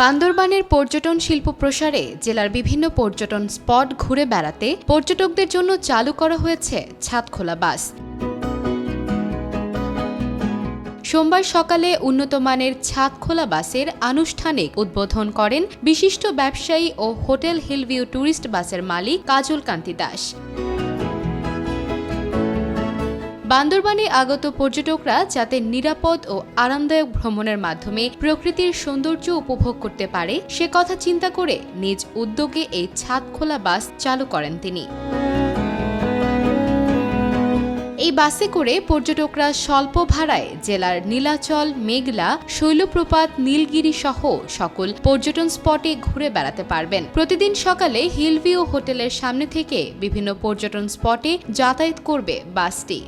বান্দরবানের পর্যটন শিল্প প্রসারে জেলার বিভিন্ন পর্যটন স্পট ঘুরে বেড়াতে পর্যটকদের জন্য চালু করা হয়েছে ছাদখোলা বাস। সোমবার সকালে উন্নতমানের ছাদখোলা বাসের আনুষ্ঠানিক উদ্বোধন করেন বিশিষ্ট ব্যবসায়ী ও হোটেল হিলভিউ ট্যুরিস্ট বাসের মালিক কাজল কান্তি দাস। বান্দরবানে আগত পর্যটকরা যাতে নিরাপদ ও আরামদায়ক ভ্রমণের মাধ্যমে প্রকৃতির সৌন্দর্য উপভোগ করতে পারে সে কথা চিন্তা করে নিজ উদ্যোগে এই ছাদখোলা বাস চালু করেন তিনি। এই বাসে করে পর্যটকরা স্বল্প ভাড়ায় জেলার নীলাচল, মেঘলা, শৈলপ্রপাত, নীলগিরি সহ সকল পর্যটন স্পটে ঘুরে বেড়াতে পারবেন। প্রতিদিন সকালে হিলভিউ হোটেলের সামনে থেকে বিভিন্ন পর্যটন স্পটে যাতায়াত করবে বাসটি।